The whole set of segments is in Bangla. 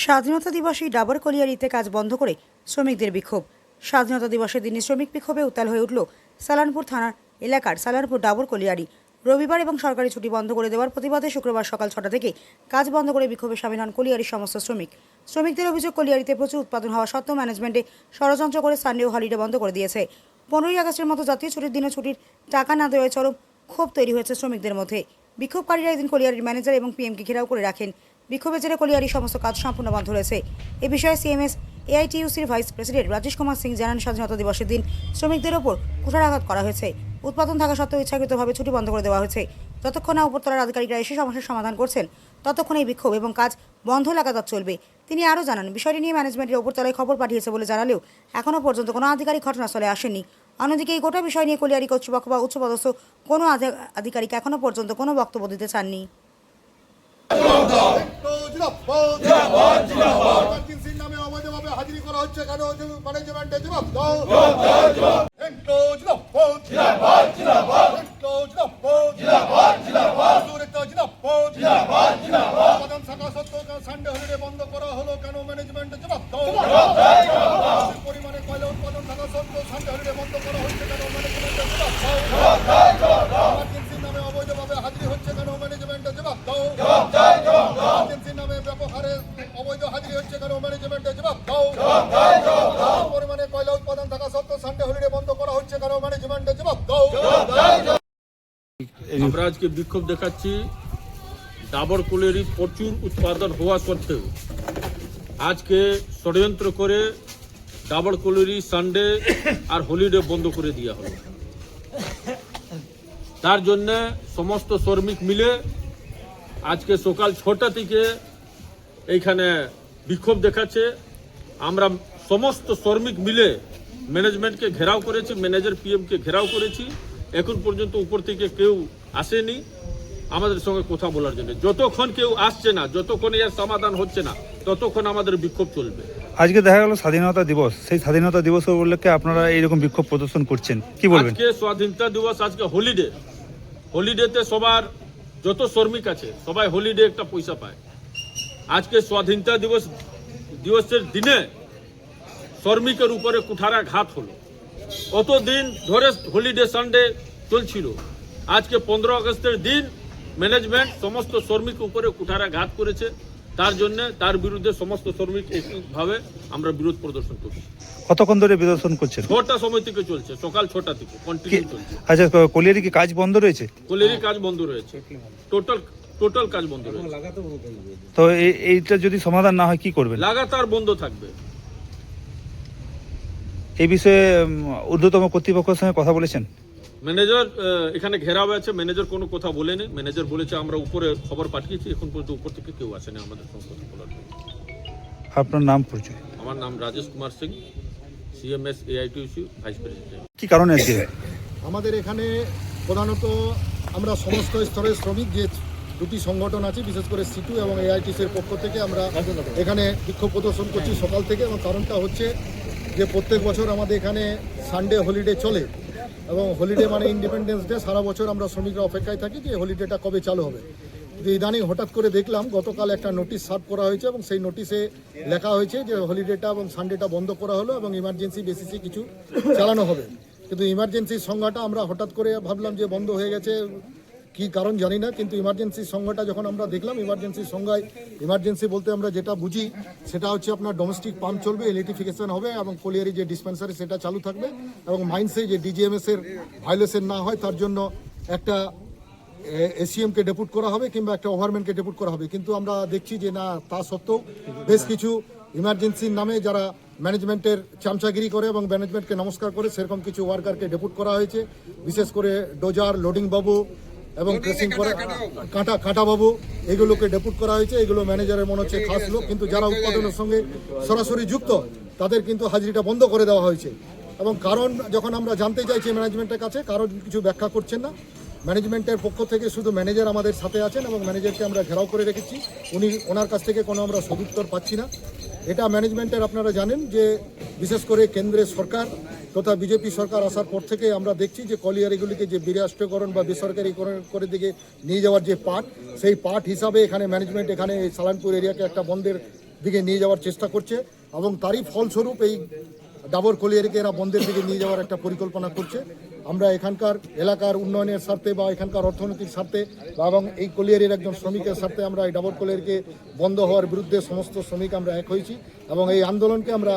স্বাধীনতা দিবসে ডাবর কলিয়ারিতে কাজ বন্ধ করে শ্রমিকদের বিক্ষোভ। স্বাধীনতা দিবসের দিনে শ্রমিক বিক্ষোভে উত্তাল হয়ে উঠল সালানপুর থানার এলাকার সালানপুর ডাবর কলিয়ারি। রবিবার এবং সরকারি ছুটি বন্ধ করে দেওয়ার প্রতিবাদে শুক্রবার সকাল 6টা থেকে কাজ বন্ধ করে বিক্ষোভে সামিল হন কলিয়ারির সমস্ত শ্রমিক। শ্রমিকদের অভিযোগ, কলিয়ারিতে প্রচুর উৎপাদন হওয়া সত্ত্বেও ম্যানেজমেন্টে ষড়যন্ত্র করে সানডে ও হলিডে বন্ধ করে দিয়েছে। 15ই আগস্টের মতো জাতীয় ছুটির দিনে ছুটির টাকা না দেওয়ায় চরম ক্ষোভ তৈরি হয়েছে শ্রমিকদের মধ্যে। বিক্ষোভকারীরা এদিন কলিয়ারির ম্যানেজার এবং পিএমকে ঘেরাও করে রাখেন। বিক্ষোভের জেরে কলিয়ারির সমস্ত কাজ সম্পূর্ণ বন্ধ রয়েছে। এ বিষয়ে সিএমএস এআইটিইউসির ভাইস প্রেসিডেন্ট রাজেশ কুমার সিং জানান, স্বাধীনতা দিবসের দিন শ্রমিকদের ওপর কুঠারাঘাত করা হয়েছে। উৎপাদন থাকা সত্ত্বেও ইচ্ছাকৃতভাবে ছুটি বন্ধ করে দেওয়া হয়েছে। যতক্ষণ না উপরতলার আধিকারিকরা এসে সমস্যার সমাধান করছেন, ততক্ষণ এই বিক্ষোভ এবং কাজ বন্ধ লাগাতার চলবে। তিনি আরও জানান, বিষয়টি নিয়ে ম্যানেজমেন্টের উপরতলায় খবর পাঠিয়েছে বলে জানালেও এখনও পর্যন্ত কোনো আধিকারিক ঘটনাস্থলে আসেননি। অন্যদিকে এই গোটা বিষয় নিয়ে কলিয়ারি কর্তৃপক্ষ বা উচ্চপদস্থ কোনো আধিকারিক এখনও পর্যন্ত কোনো বক্তব্য দিতে চাননি। সানডে হলিডে বন্ধ করা হলো কেন? ম্যানেজমেন্টের জবাব দাও। পরিমাণে কয়লা উৎপাদন থাকা সত্ত্বেও সানডে হলিডে বন্ধ করা হচ্ছে কেন? ম্যানেজমেন্টের জবাব দাও। ইমার্জেন্সির নামে অবৈধভাবে হাজিরি হচ্ছে কেন? ম্যানেজমেন্টের জবাব দাও। ইমার্জেন্সির নামে ব্যাপক হারে অবৈধ হাজিরি হচ্ছে কেন? ম্যানেজমেন্টের জবাব দাও। পরিমাণে কয়লা উৎপাদন থাকা সত্ত্বেও সানডে হলিডে বন্ধ করা হচ্ছে কেন? ম্যানেজমেন্টের জবাব দাও। আমরা আজকে বিক্ষোভ দেখাচ্ছি। ডাবর কলিয়ারি প্রচুর উৎপাদন হওয়া সত্ত্বেও আজকে ষড়যন্ত্র করে ডাবর কলিয়ারি সানডে আর হলিডে বন্ধ করে দেওয়া হলো। তার জন্য সমস্ত শ্রমিক মিলে আজকে সকাল 6টা থেকে এইখানে বিক্ষোভ দেখাচ্ছে। আমরা সমস্ত শ্রমিক মিলে ম্যানেজমেন্টকে ঘেরাও করেছি, ম্যানেজার পিএমকে ঘেরাও করেছি। এখন পর্যন্ত উপর থেকে কেউ আসেনি আমাদের সঙ্গে কথা বলার জন্য। যতক্ষণ কেউ আসছে না, যতক্ষণ এর সমাধান হচ্ছে না, ততক্ষণ আমাদের বিক্ষোভ চলবে। আজকে দেখা গেল স্বাধীনতা দিবস, সেই স্বাধীনতা দিবস উপলক্ষে আপনারা এইরকম বিক্ষোভ প্রদর্শন করছেন, কি বলবেন? আজকে স্বাধীনতা দিবস, আজকে হলিডে। হলিডেতে সবার যত শ্রমিক আছে সবাই হলিডে একটা পয়সা পায়। আজকে স্বাধীনতা দিবসের দিনে শ্রমিকের উপরে কুঠারাঘাত হলো। অতদিন ধরে হলিডে সানডে চলছিল। আজকে 15 আগস্টের দিন ম্যানেজমেন্ট সমস্ত শ্রমিক উপরে কুঠারাঘাত করেছে। তার জন্য তার বিরুদ্ধে সমস্ত শ্রমিক একভাবে আমরা বিরোধ প্রদর্শন করছি। কতক্ষণ ধরে প্রদর্শন করছেন? 6টার সময় থেকে চলছে, সকাল 6টা থেকে কন্টিনিউ চলছে। আচ্ছা, কলিয়ারি কি কাজ বন্ধ রয়েছে? কলিয়ারি কাজ বন্ধ রয়েছে, টোটাল কাজ বন্ধ রয়েছে। তো এইটা যদি সমাধান না হয় কি করবেন? লাগাতার বন্ধ থাকবে। এই বিষয়ে ঊর্ধ্বতম কর্তৃপক্ষের সঙ্গে কথা বলেছেন? ম্যানেজার এখানে ঘেরাও আছে, ম্যানেজার কোনো কথা বলেনি। ম্যানেজার বলেছে আমরা উপরে খবর পাঠিয়েছি, এখন পর্যন্ত উপর থেকে কেউ আসেনি আমাদের সঙ্গে কথা বলার জন্য। আপনার নাম পরিচয়? আমার নাম Rajesh Kumar Singh, CMS AITUC vice president. কি কারণে আজকে? আমাদের এখানে প্রধানত আমরা সমস্ত স্তরের শ্রমিক, যে দুটি সংগঠন আছে, বিশেষ করে সিটু এবং এআইটিসির পক্ষ থেকে আমরা এখানে বিক্ষোভ প্রদর্শন করছি সকাল থেকে। এবং কারণটা হচ্ছে যে প্রত্যেক বছর আমাদের এখানে সানডে হলিডে চলে এবং হলিডে মানে ইন্ডিপেন্ডেন্স ডে। সারা বছর আমরা শ্রমিকরা অপেক্ষায় থাকি যে হলিডেটা কবে চালু হবে। কিন্তু ইদানিং হঠাৎ করে দেখলাম গতকাল একটা নোটিশ সার্ভ করা হয়েছে এবং সেই নোটিশে লেখা হয়েছে যে হলিডেটা এবং সানডেটা বন্ধ করা হলো এবং ইমার্জেন্সি বেসিসে কিছু চালানো হবে। কিন্তু ইমার্জেন্সির সংজ্ঞাটা আমরা হঠাৎ করে ভাবলাম যে বন্ধ হয়ে গেছে, কি কারণ জানি না। কিন্তু ইমার্জেন্সির সংজ্ঞাটা যখন আমরা দেখলাম, ইমার্জেন্সির সংজ্ঞায় ইমার্জেন্সি বলতে আমরা যেটা বুঝি সেটা হচ্ছে আপনার ডোমেস্টিক পাম্প চলবে, ইলেকট্রিফিকেশন হবে এবং কলিয়ারি যে ডিসপেন্সারি সেটা চালু থাকবে এবং মাইন্সে যে ডিজিএমএস এর ভায়োলেশন না হয় তার জন্য একটা এসিএমকে ডেপুট করা হবে কিংবা একটা ওভারম্যানকে ডেপুট করা হবে। কিন্তু আমরা দেখছি যে না, তা সত্ত্বেও বেশ কিছু ইমার্জেন্সির নামে যারা ম্যানেজমেন্টের চামচাগিরি করে এবং ম্যানেজমেন্টকে নমস্কার করে সেরকম কিছু ওয়ার্কারকে ডেপুট করা হয়েছে। বিশেষ করে ডোজার, লোডিং বাবু এবং প্রেসিং করে কাঁটা বাবু, এগুলোকে ডেপুট করা হয়েছে। এগুলো ম্যানেজারের মনে হচ্ছে খাস লোক, কিন্তু যারা উৎপাদনের সঙ্গে সরাসরি যুক্ত তাদের কিন্তু হাজিরিটা বন্ধ করে দেওয়া হয়েছে। এবং কারণ যখন আমরা জানতে চাইছি ম্যানেজমেন্টের কাছে, কারণ কিছু ব্যাখ্যা করছেন না। ম্যানেজমেন্টের পক্ষ থেকে শুধু ম্যানেজার আমাদের সাথে আছেন এবং ম্যানেজারকে আমরা ঘেরাও করে রেখেছি। ওনার কাছ থেকে কোনো আমরা সদুত্তর পাচ্ছি না। এটা ম্যানেজমেন্টের আপনারা জানেন যে বিশেষ করে কেন্দ্রের সরকার তথা বিজেপি সরকার আসার পর থেকে আমরা দেখছি যে কলিয়ারিগুলিকে যে বিরাষ্ট্রীকরণ বা বেসরকারিকরণ করে দিকে নিয়ে যাওয়ার যে পাঠ, সেই পাঠ হিসাবে এখানে ম্যানেজমেন্ট এখানে সালানপুর এরিয়াকে একটা বন্ধের দিকে নিয়ে যাওয়ার চেষ্টা করছে এবং তারই ফলস্বরূপ এই ডাবর কলিয়ারিকে এরা বন্ধের দিকে নিয়ে যাওয়ার একটা পরিকল্পনা করছে। আমরা এখানকার এলাকার উন্নয়নের স্বার্থে বা এখানকার অর্থনৈতিক স্বার্থে এবং এই কলিয়ারির একজন শ্রমিকের স্বার্থে আমরা এই ডাবর কলিয়ারিকে বন্ধ হওয়ার বিরুদ্ধে সমস্ত শ্রমিক আমরা এক হয়েছি এবং এই আন্দোলনকে আমরা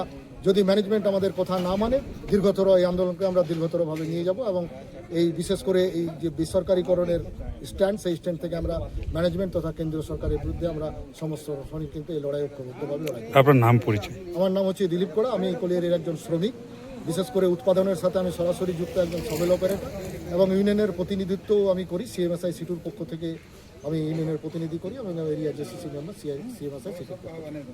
যদি ম্যানেজমেন্ট আমাদের কথা না মানে দীর্ঘতর এই আন্দোলনকে আমরা দীর্ঘতরভাবে নিয়ে যাব এবং এই বিশেষ করে এই যে বেসরকারিকরণের স্ট্যান্ড সেই স্ট্যান্ড থেকে আমরা ম্যানেজমেন্ট তথা কেন্দ্রীয় সরকারের বিরুদ্ধে আমরা সমস্ত শ্রমিক কিন্তু এই লড়াই ঐক্যবদ্ধভাবে লড়াই করব। আপনার নাম পরিচয়? আমার নাম হচ্ছে দিলীপ কোড়া, আমি এই কলিয়ারির একজন শ্রমিক। বিশেষ করে উৎপাদনের সাথে আমি সরাসরি যুক্ত একজন সবেল অপারেটর এবং ইউনিয়নের প্রতিনিধিত্বও আমি করি। সিএমএসআই সিটুর পক্ষ থেকে আমি ইউনিয়নের প্রতিনিধি করি এবং এরিয়া জেসিসি মেম্বার সিএমএসআই সিটুর পক্ষ থেকে।